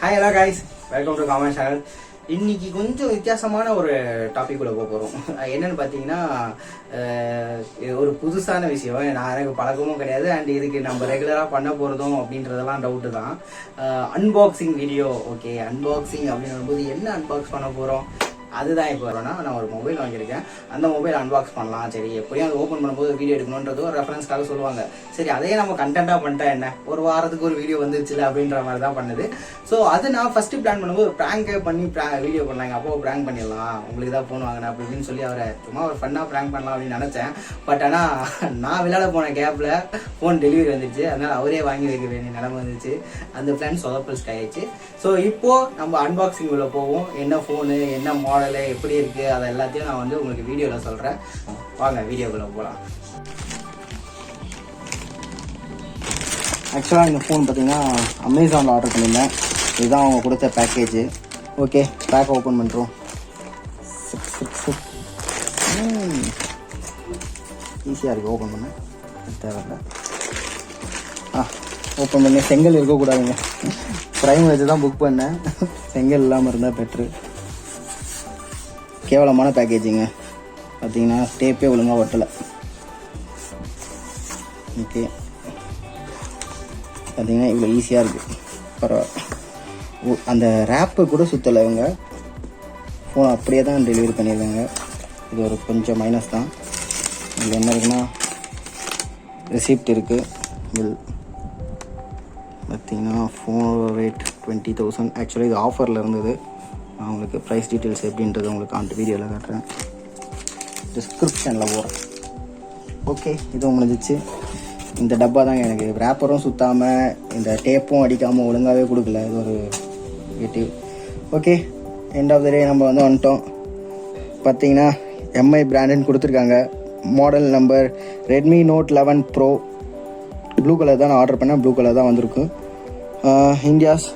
Hi hello guys, welcome to KaM-MaN channel. இன்னைக்கு கொஞ்சம் வித்தியாசமான ஒரு டாபிக் உள்ள போறோம். என்னன்னு பாத்தீங்கன்னா ஒரு புதுசான விஷயம். எனக்கு பழக்கமும் கிடையாது அண்ட் இதுக்கு நம்ம ரெகுலரா பண்ண போறதும் அப்படின்றதெல்லாம் டவுட் தான். Unboxing video. ஓகே, அன்பாக்சிங் அப்படின்னு போது என்ன அன்பாக்ஸ் பண்ண போறோம் அதுதான். இப்போ நான் ஒரு மொபைல் வாங்கியிருக்கேன், அந்த மொபைல் அன்பாக்ஸ் பண்ணலாம். சரி, எப்படியும் அது ஓப்பன் பண்ணும்போது வீடியோ எடுக்கணுன்றது ஒரு ரெஃபரன்ஸ்க்காக சொல்லுவாங்க. சரி, அதையே நம்ம கண்டென்ட்டாக பண்ணிட்டா என்ன, ஒரு வாரத்துக்கு ஒரு வீடியோ வந்துருச்சுல அப்படின்ற மாதிரி தான் பண்ணுது. ஸோ அது நான் ஃபஸ்ட்டு பிளான் பண்ணும்போது ப்ராங்கே பண்ணி வீடியோ பண்ணலாங்க. அப்போ ப்ராங்க் பண்ணிடலாம், உங்களுக்கு தான் ஃபோன் வாங்கினேன் அப்படின்னு சொல்லி அவரை சும்மா ஒரு ஃபன்னாக ப்ராங்க் பண்ணலாம் அப்படின்னு நினச்சேன். பட் ஆனால் நான் விளையாட போன கேப்பில் ஃபோன் டெலிவரி வந்துருச்சு, அதனால் அவரே வாங்கி வைக்க வேண்டிய நிலைமை வந்துச்சு. அந்த பிளான் சொதப்பல்ஸ் ஆயிடுச்சு. ஸோ இப்போது நம்ம அன்பாக்சிங் உள்ள போவோம். என்ன ஃபோனு, என்ன மாடலு, எப்படி இருக்கு, அதை எல்லாத்தையும் நான் வந்து உங்களுக்கு வீடியோவில் சொல்கிறேன். வாங்க வீடியோக்குள்ள போகலாம். ஆக்சுவலாக இந்த ஃபோன் பார்த்தீங்கன்னா அமேசானில் ஆர்டர் பண்ணியிருந்தேன். இதுதான் அவங்க கொடுத்த பேக்கேஜ். ஓகே, பேக் ஓப்பன் பண்ணுறோம். ஈஸியாக இருக்குது ஓப்பன் பண்ண, தேவையில்லை. ஓப்பன் பண்ணி செங்கல் இருக்கக்கூடாதுங்க. ப்ரைம் வச்சு தான் புக் பண்ணேன், செங்கல் இல்லாமல் இருந்தால் பெட்ரு. கேவலமான பேக்கேஜிங்க பார்த்தீங்கன்னா, டேப்பே ஒழுங்காக ஒட்டலை. ஓகே, பார்த்தீங்கன்னா இவ்வளோ ஈஸியாக இருக்குது, பரவாயில்ல. அந்த ரேப்பை கூட சுற்றலை இவங்க, ஃபோன் அப்படியே தான் டெலிவரி பண்ணியிருக்காங்க. இது ஒரு கொஞ்சம் மைனஸ் தான். இதில் என்ன இருக்குன்னா, ரெசிப்ட் இருக்குது, பில் பார்த்தீங்கன்னா ஃபோன் ரேட் 20,000. ஆக்சுவலி இது ஆஃபரில் இருந்தது. நான் உங்களுக்கு ப்ரைஸ் டீட்டெயில்ஸ் எப்படின்றது உங்களுக்கு அந்த வீடியோவில் காட்டுறேன், டிஸ்கிரிப்ஷனில் போகிறேன். ஓகே, இதுவும் முடிஞ்சிச்சு. இந்த டப்பா தான் எனக்கு ரேப்பரும் சுற்றாமல் இந்த டேப்பும் அடிக்காமல் ஒழுங்காகவே கொடுக்கல. இது ஒரு negative. Okay, end of the day நம்ம வந்துட்டோம். பார்த்தீங்கன்னா எம்ஐ பிராண்டுன்னு கொடுத்துருக்காங்க. Model number Redmi Note 11 pro. Blue colour தான் நான் ஆர்டர் பண்ணேன், ப்ளூ கலர் தான் வந்திருக்கு. India's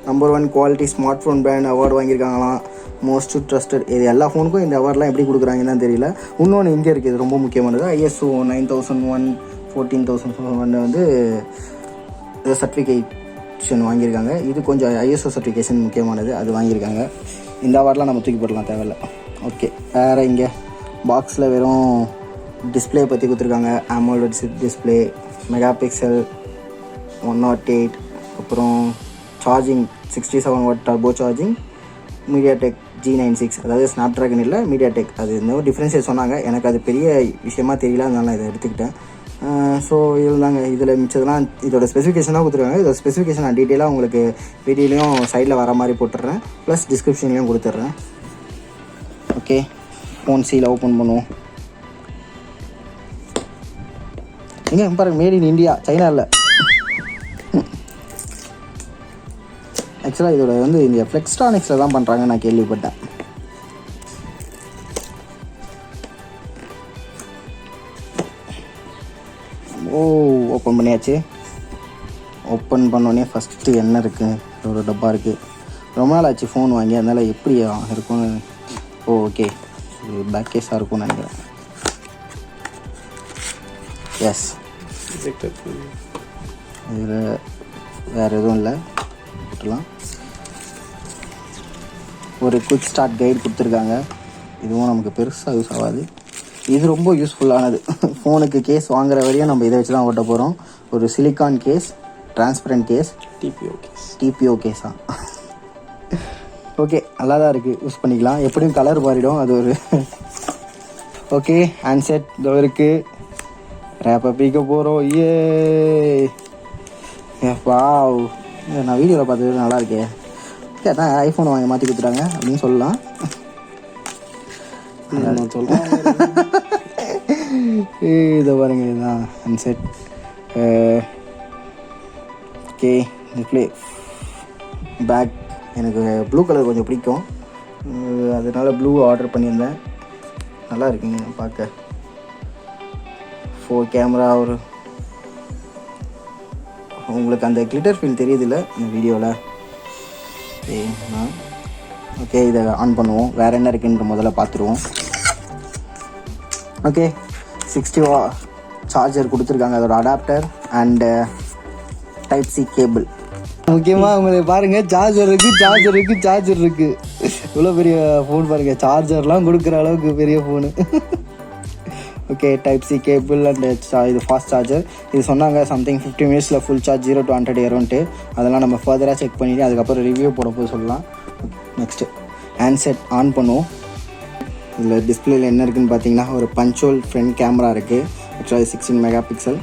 number 1 quality smart phone brand award வாங்கியிருக்காங்களாம், மோஸ்ட் ட்ரஸ்டட். இது எல்லா ஃபோனுக்கும் இந்த அவார்ட்லாம் எப்படி கொடுக்குறாங்கன்னு தெரியல. இன்னொன்று இங்கே இருக்குது, இது ரொம்ப முக்கியமானது. ISO 9001 14001 வந்து சர்டிஃபிகேஷன் வாங்கியிருக்காங்க. இது கொஞ்சம் ISO சர்டிஃபிகேஷன் முக்கியமானது, அது வாங்கியிருக்காங்க. இந்த அவார்டெலாம் நம்ம தூக்கி போடலாம், தேவையில்லை. ஓகே, வேறு இங்கே பாக்ஸில் வெறும் டிஸ்பிளே பற்றி கொடுத்துருக்காங்க. AMOLED டிஸ்பிளே, மெகா பிக்சல் 108, அப்புறம் charging 67 what turbo charging, MediaTek G96, அதாவது ஸ்னாப் ட்ராகன் இல்லை மீடியாடெக். அது இன்னும் டிஃப்ரென்ஸே சொன்னாங்க, எனக்கு அது பெரிய விஷயமா தெரியல, அதனால நான் இதை எடுத்துக்கிட்டேன். ஸோ இதுதாங்க, இதில் மிச்சதெல்லாம் இதோட ஸ்பெசிஃபிகேஷனாக கொடுத்துருக்காங்க. இதோட ஸ்பெசிஃபிகேஷன் நான் டீட்டெயிலாக உங்களுக்கு வீடியோலையும் சைடில் வர மாதிரி போட்டுடுறேன், ப்ளஸ் டிஸ்கிரிப்ஷன்லேயும் கொடுத்துட்றேன். ஓகே, ஃபோன் சீல் ஓப்பன் பண்ணுவோம். எங்கே பாருங்க, மேட் இன் இந்தியா, சைனா இல்லை. ஆக்சுவலாக இதோட வந்து இந்த ஃப்ளெக்ஸ்ட்ரானிக்ஸில் தான் பண்ணுறாங்க, நான் கேள்விப்பட்டேன். ஓப்பன் பண்ணியாச்சு. ஓப்பன் பண்ணோடனே ஃபஸ்ட்டு என்ன இருக்குது, ஒரு டப்பா இருக்குது. ரொம்ப நாள் ஆச்சு ஃபோன் வாங்கி, அதனால் எப்படி இருக்கும்னு. ஓகே, பேக் கேஸாக இருக்கும்னு நினைக்கிறேன். எஸ், இதில் வேறு எதுவும் இல்லை, போட்டுலாம். ஒரு குயிக் ஸ்டார்ட் கைடு கொடுத்துருக்காங்க. இதுவும் நமக்கு பெருசாக யூஸ் ஆகாது. இது ரொம்ப யூஸ்ஃபுல்லானது. ஃபோனுக்கு கேஸ் வாங்குற வரையும் நம்ம இதை வச்சு தான் ஓட்ட போகிறோம். ஒரு silicone case, transparent case, TPO கேஸா. ஓகே, நல்லா தான் இருக்குது, யூஸ் பண்ணிக்கலாம். எப்படியும் கலர் மாறிடும், அது ஒரு. ஓகே, ஹேண்ட்செட் இதோ இருக்குது. ரேப்பை பிடிக்க போகிறோம். வாவ், நான் வீடியோவில் பார்த்தது நல்லா இருக்கே. ஓகே, அதான் ஐஃபோன் வாங்கி மாற்றி கொடுத்துட்டாங்க அப்படின்னு சொல்லலாம். நான் சொல்கிறேன். இதை பாருங்க, இதுதான் ஹேண்ட்செட். Okay, display, back. எனக்கு ப்ளூ கலர் கொஞ்சம் பிடிக்கும், அதனால ப்ளூ ஆர்டர் பண்ணியிருந்தேன். நல்லா இருக்குங்க பார்க்க. 4 கேமரா, ஒரு உங்களுக்கு அந்த கிளிட்டர் ஃபீல் தெரியுதில்ல இந்த வீடியோவில். ஓகே, இதை ஆன் பண்ணுவோம். வேறு என்ன இருக்குன்ற முதல்ல பார்த்துருவோம். ஓகே, 60 சார்ஜர் கொடுத்துருக்காங்க, அதோட adapter and type C cable. முக்கியமாக உங்களுக்கு பாருங்கள் சார்ஜர் இருக்குது இவ்வளோ பெரிய ஃபோன் பாருங்கள், சார்ஜர்லாம் கொடுக்குற அளவுக்கு பெரிய phone. Okay, type C cable and இது ஃபாஸ்ட் சார்ஜர். இது சொன்னாங்க சம்திங் 50 மினிட்ஸில் ஃபுல் சார்ஜ் 0 to 100 ஏறும்ட்டு. அதெல்லாம் நம்ம ஃபர்தராக செக் பண்ணிவிட்டு அதுக்கப்புறம் ரிவ்யூ போட போய் சொல்லலாம். நெக்ஸ்ட்டு ஹேண்ட்செட் ஆன் பண்ணுவோம். இதில் டிஸ்பிளேயில் என்ன இருக்குதுன்னு பார்த்தீங்கன்னா ஒரு பஞ்சுவல் ஃப்ரண்ட் கேமரா இருக்குது, ஆக்சுவலாக 16 மெகா பிக்சல்.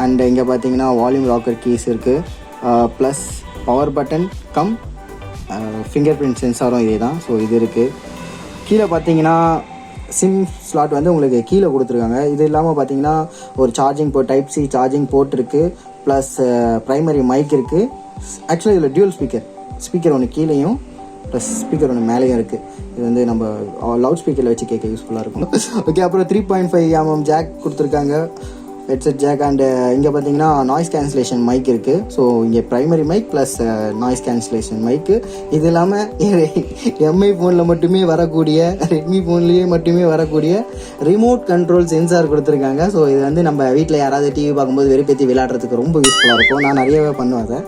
அண்ட் இங்கே பார்த்தீங்கன்னா வால்யூம் ராக்கர் கீஸ் இருக்குது, plus power button cum finger print சென்சாரும் இதே தான். ஸோ இது இருக்குது. கீழே பார்த்தீங்கன்னா சிம் ஸ்லாட் வந்து உங்களுக்கு கீழே கொடுத்துருக்காங்க. இது இல்லாமல் பார்த்தீங்கன்னா ஒரு charging port, type C charging port இருக்குது, ப்ளஸ் ப்ரைமரி மைக் இருக்குது. ஆக்சுவலாக இதில் டியூல் ஸ்பீக்கர் ஒன்று கீழேயும் ப்ளஸ் ஸ்பீக்கர் ஒன்று மேலேயும் இருக்குது. இது வந்து நம்ம லவுட் ஸ்பீக்கரில் வச்சு கேட்க யூஸ்ஃபுல்லாக இருக்கும். ஓகே, அப்புறம் 3.5mm ஜாக் கொடுத்துருக்காங்க, ஹெட்செட் ஜாக். அண்டு இங்கே பார்த்தீங்கன்னா நாய்ஸ் கேன்சலேஷன் மைக் இருக்குது. ஸோ இங்கே primary mic plus noise cancellation mic. இது இல்லாமல் எம்ஐ ஃபோனில் மட்டுமே வரக்கூடிய, ரெட்மி ஃபோன்லேயே மட்டுமே வரக்கூடிய ரிமோட் கண்ட்ரோல் சென்சார் கொடுத்துருக்காங்க. ஸோ இது வந்து நம்ம வீட்டில் யாராவது டிவி பார்க்கும்போது வெறுப்பேற்றி விளையாடுறதுக்கு ரொம்ப யூஸ்ஃபுல்லாக இருக்கும். நான் நிறையவே பண்ணுவேன் அதை.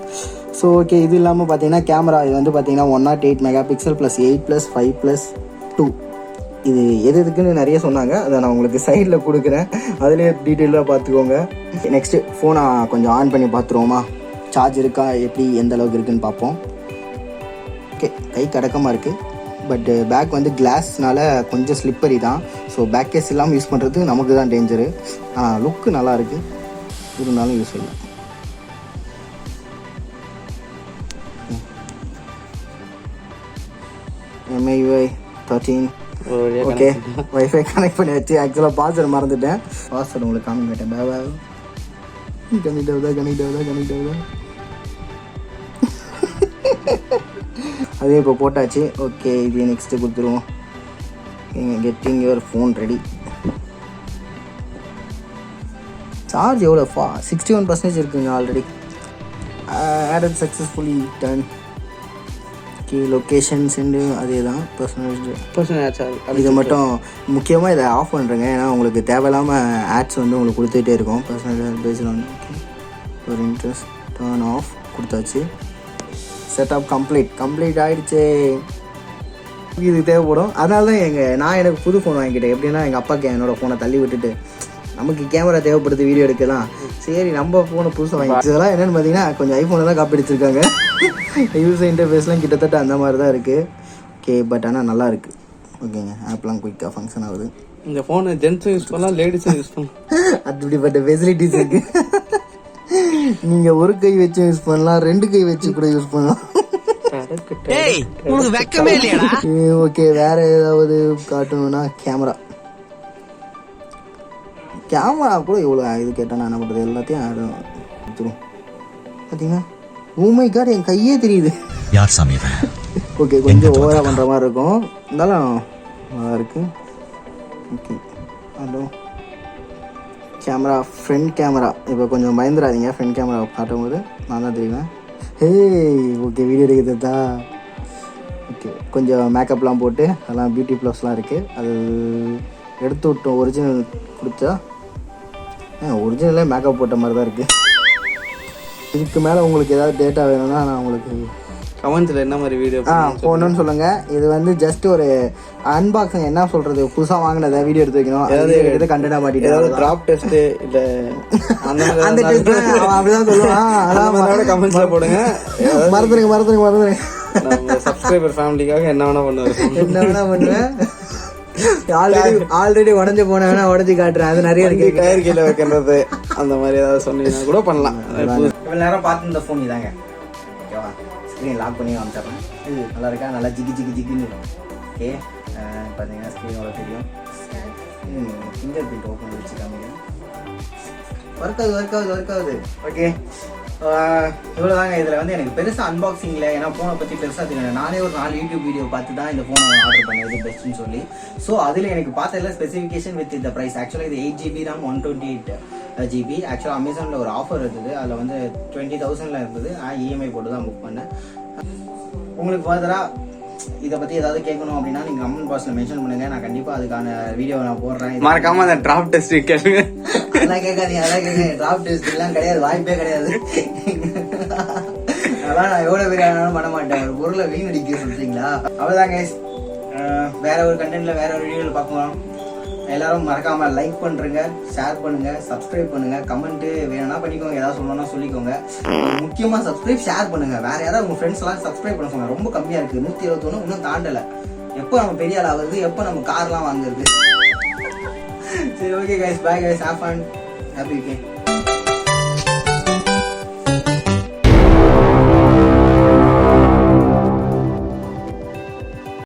ஸோ ஓகே, இது இல்லாமல் பார்த்தீங்கன்னா கேமரா, இது வந்து பார்த்தீங்கன்னா 108 மெகா பிக்சல் ப்ளஸ் 8+5+2. இது எதுக்குன்னு நிறைய சொன்னாங்க, அதை நான் உங்களுக்கு சைடில் கொடுக்குறேன், அதிலே டீட்டெயிலாக பார்த்துக்கோங்க. நெக்ஸ்ட்டு ஃபோனை கொஞ்சம் ஆன் பண்ணி பார்த்துருவோமா, சார்ஜ் இருக்கா, எப்படி எந்த அளவுக்கு இருக்குதுன்னு பார்ப்போம். ஓகே, கை கடக்கமாக இருக்குது, பட் பேக் வந்து கிளாஸ்னால கொஞ்சம் ஸ்லிப்பரி தான். ஸோ பேக் கேஸ் இல்லாமல் யூஸ் பண்ணுறது நமக்கு தான் டேஞ்சரு. லுக்கு நல்லா இருக்குது, இருந்தாலும் யூஸ் இல்லை. MIUI 13. ஓகே, வைஃபை கனெக்ட் பண்ணி வச்சு. ஆக்சுவலாக பாஸ்வேர்டு மறந்துட்டேன், பாஸ்வேர்டு உங்களுக்கு காமிக்கிட்டேன். கனெக்ட் ஆகுதா அதே இப்போ போட்டாச்சு. ஓகே, இது நெக்ஸ்ட்டு கொடுத்துருவோம். Getting your phone ready. Charge எவ்வளோ 61% இருக்குங்க already. Added successfully done. Okay, location send அதே தான். பர்சனல் இது மட்டும் முக்கியமாக இதை ஆஃப் பண்ணுறேங்க, ஏன்னா உங்களுக்கு தேவையில்லாமல் ஆட்ஸ் வந்து உங்களுக்கு கொடுத்துட்டே இருக்கும். பர்சனல் பேஸ்ட் ஆன் ஒரு இன்ட்ரெஸ்ட் டர்ன் ஆஃப் கொடுத்தாச்சு. செட்டப் கம்ப்ளீட் ஆகிடுச்சு. இது தேவைப்படும், அதனால தான் நான் எனக்கு புது ஃபோன் வாங்கிக்கிட்டேன். எப்படின்னா எங்கள் அப்பாவுக்கு என்னோடய ஃபோனை தள்ளி விட்டுட்டு நமக்கு கேமரா தேவைப்படுது வீடியோ எடுக்கலாம், சரி நம்ம ஃபோனை புதுசாக வாங்கி. இதெல்லாம் என்னென்னு பார்த்தீங்கன்னா கொஞ்சம் ஐஃபோனில் தான் காப்பி அடிச்சிருக்காங்க. யூசர் இன்டர்ஃபேஸ்லாம் கிட்டத்தட்ட அந்த மாதிரி தான் இருக்குது. ஓகே, பட் ஆனால் நல்லா இருக்குது. ஓகேங்க, ஆப்லாம் குயிக்காக ஃபங்க்ஷன் ஆகுது. இந்த ஃபோனை ஜென்ஸும் யூஸ் பண்ணலாம், லேடிஸும் யூஸ் பண்ணலாம். அப்படிப்பட்ட ஃபெசிலிட்டிஸ் இருக்குது. நீங்கள் ஒரு கை வச்சு யூஸ் பண்ணலாம், 2 கை வச்சு கூட யூஸ் பண்ணலாம். ஓகே, வேற ஏதாவது காட்டணும்னா கேமரா கூட இவ்வளோ இது கேட்டால் நான் என்ன பண்ணுறது, எல்லாத்தையும் எடுத்துரும். பார்த்தீங்கன்னா ஓமை கார்டு என் கையே தெரியுது. யார் சாமி? ஓகே, கொஞ்சம் ஓவராக பண்ணுற மாதிரி இருக்கும், இருந்தாலும் நல்லா இருக்குது. ஓகே, அதுவும் கேமரா, ஃப்ரண்ட் கேமரா. இப்போ கொஞ்சம் பயந்துடாதீங்க, ஃப்ரண்ட் கேமரா காட்டும்போது நான் தான் தெரியுவேன். ஓகே, வீடியோ எடுக்கிறதா. ஓகே, கொஞ்சம் மேக்கப்லாம் போட்டு அதெல்லாம் பியூட்டி ப்ளஸ்லாம் இருக்குது, அது எடுத்து விட்டோம். ஒரிஜினல் கொடுத்தா ஒரிஜினலே மேக்கப் போட்ட மாதிரி தான் இருக்குது. இதுக்கு மேலே உங்களுக்கு ஏதாவது டேட்டா வேணும்னா நான் உங்களுக்கு கமெண்ட்ஸில் என்ன மாதிரி வீடியோ போடணும்னு சொல்லுங்கள். இது வந்து ஜஸ்ட் ஒரு அன்பாக்சிங், என்ன சொல்கிறது, புதுசாக வாங்கினதை வீடியோ எடுத்து வைக்கணும். ஏதாவது கண்டென்ட்டாக மாட்டிட்டு ஏதாவது ட்ராப் டெஸ்ட்டு இல்லை அந்த டெஸ்ட் அப்படிதான் சொல்லுவான். அதான் கமெண்ட்ஸில் போடுங்க. மறந்துடுங்க. நம்ம சப்ஸ்கிரைபர் ஃபேமிலிக்காக என்ன வேணா பண்ணுவேன். ஆல்ரெடி உடஞ்சு போன வேணா உடச்சி காட்டுறேன், அது நிறைய இருக்கு. டயர் கீழே வைக்கிறது அந்த மாதிரி ஏதாவது சொன்னீங்கன்னா கூட பண்ணலாம். இவ்வளோ நேரம் பார்த்து இந்த ஃபோன் இதாங்க. ஓகேவா, ஸ்க்ரீன் லாக் பண்ணி காமிச்சிடுறேன். இது நல்லா இருக்கா, நல்லா ஜிகின்னு. ஓகே, பார்த்தீங்கன்னா ஸ்க்ரீனோட தெரியும். ஃபிங்கர் பிரிண்ட் ஓப்பன் வச்சு காமிக்கிறேன். ஒர்க் ஆகுது. ஓகே, இவ்வளோ தாங்க. இதில் வந்து எனக்கு பெருசாக அன்பாக்சிங்கில், ஏன்னா ஃபோனை பற்றி பெருசாக தெரியும். நானே ஒரு 4 யூடியூப் வீடியோ பார்த்து தான் இந்த ஃபோனை ஆர்டர் பண்ணது பெஸ்ட்டுன்னு சொல்லி. ஸோ அதில் எனக்கு பார்த்ததில்ல ஸ்பெசிஃபிகேஷன் வித் இந்த ப்ரைஸ். ஆக்சுவலாக இது 8GB RAM 128GB. ஆக்சுவலாக அமேசானில் ஒரு ஆஃபர் இருந்தது, அதில் வந்து 20,000 இருந்தது. நான் இஎம்ஐ போட்டு தான் புக் பண்ணேன். உங்களுக்கு ஃபர்தராக இதை பற்றி ஏதாவது கேட்கணும் அப்படின்னா நீங்கள் கமெண்ட் பாக்ஸில் மென்ஷன் பண்ணுங்கள், நான் கண்டிப்பாக அதுக்கான வீடியோ நான் போடுறேன். மறக்காம அந்த டிராப் டெஸ்ட் கேளுங்க. அதெல்லாம் கேட்காதீங்க, டிராப் டெஸ்ட் எல்லாம் கிடையாது, வாய்ப்பே கிடையாது. அதெல்லாம் நான் எவ்வளவு பெரிய ஆனாலும் பண்ண மாட்டேன். ஒரு பொருளை வீணடிக்க சொல்றீங்களா? அவ்வளவுதான் கைஸ். வேற ஒரு கண்டென்ட்ல வேற ஒரு வீடியோல பார்க்கலாம். எல்லாரும் மறக்காம லைக் பண்றீங்க, ஷேர் பண்ணுங்க, சப்ஸ்கிரைப் பண்ணுங்க, கமெண்ட் வேணும்னா பண்ணிக்கோங்க, ஏதாவது சொல்லணும்னா சொல்லிக்கோங்க. முக்கியமா சப்ஸ்கிரைப் ஷேர் பண்ணுங்க. வேற யாராவது உங்க ஃப்ரெண்ட்ஸ் எல்லாம் சப்ஸ்கிரைப் பண்ண சொல்லுங்க. ரொம்ப கம்மியா இருக்கு, 121 இன்னும் தாண்டல. எப்போ நம்ம பெரிய ஆள் ஆகுது, எப்போ நம்ம கார்லாம் வாங்குறது? சரி, okay guys, bye guys, have fun, happy weekend.